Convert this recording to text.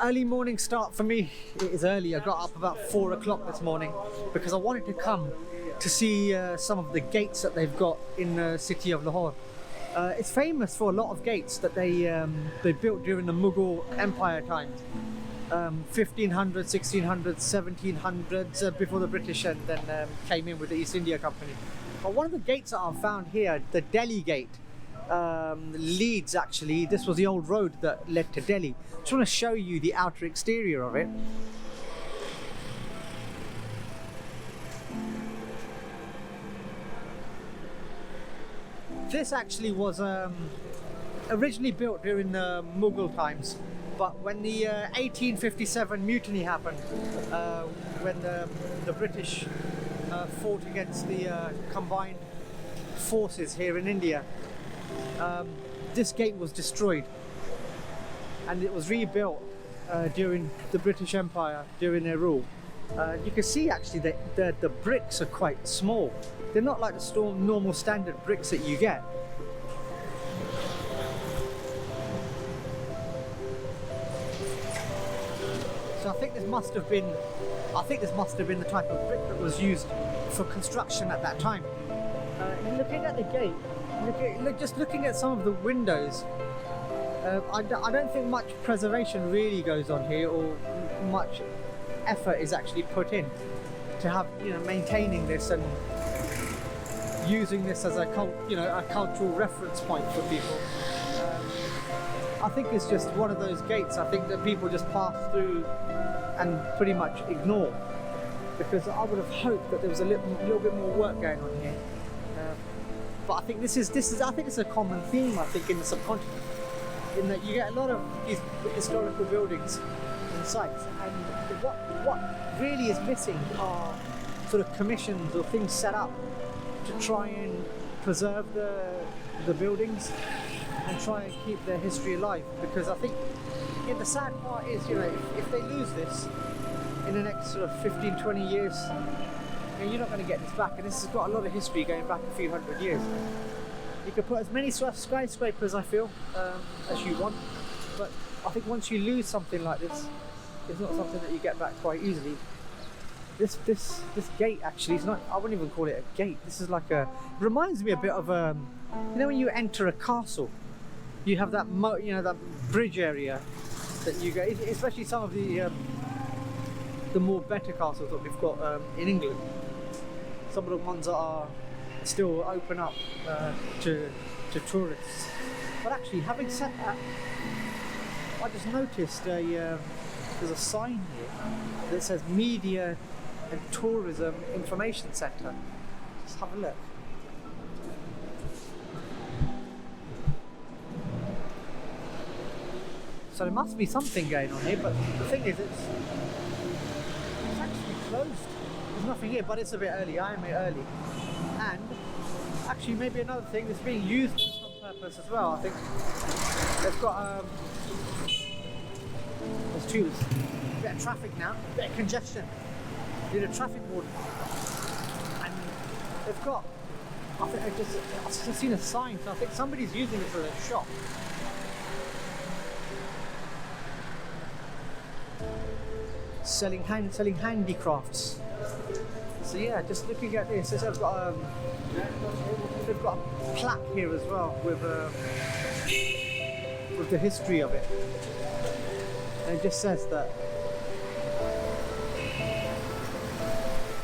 Early morning start for me. It is early. I got up about 4 o'clock this morning because I wanted to come to see some of the gates that they've got in the city of Lahore. It's famous for a lot of gates that they built during the Mughal Empire times, 1500s, 1600s, 1700s, before the British and then came in with the East India Company. But one of the gates that I've found here, the Delhi Gate, leads actually. This was the old road that led to Delhi. Just want to show you the outer exterior of it. This actually was originally built during the Mughal times, but when the 1857 mutiny happened, when the British fought against the combined forces here in India, this gate was destroyed and it was rebuilt during the British Empire, during their rule. You can see actually that the bricks are quite small. They're not like the normal standard bricks that you get. So I think this must have been the type of brick that was used for construction at that time. Looking at the gate, just looking at some of the windows, I don't think much preservation really goes on here, or much effort is actually put in to have, maintaining this and using this as a cultural reference point for people. I think it's just one of those gates, I think, that people just pass through and pretty much ignore, because I would have hoped that there was a little bit more work going on here. But I think this is I think it's a common theme, I think, in the subcontinent, in that you get a lot of these historical buildings and sites, and what really is missing are sort of commissions or things set up to try and preserve the buildings and try and keep their history alive. Because I think the sad part is, if they lose this in the next sort of 15-20 years, you're not going to get this back, and this has got a lot of history going back a few hundred years. You can put as many skyscrapers, I feel, as you want, but I think once you lose something like this, it's not something that you get back quite easily. This gate actually is not, I wouldn't even call it a gate. This is like reminds me a bit of when you enter a castle, you have that that bridge area that you get, especially some of the more better castles that we've got in England. Some of the ones that are still open up to tourists. But actually, having said that, I just noticed there's a sign here that says Media and Tourism Information Centre. Just have a look. So there must be something going on here, but the thing is, it's actually closed. There's nothing here, but it's a bit early. I am a bit early. And actually, maybe another thing that's being used for some purpose as well. I think they've got there's tubes, a bit of traffic now, a bit of congestion. Need a traffic warden, and they've got, I think I've just seen a sign, so I think somebody's using it for a shop. Selling handicrafts. So yeah, just looking at this, they've got a plaque here as well with the history of it. And it just says that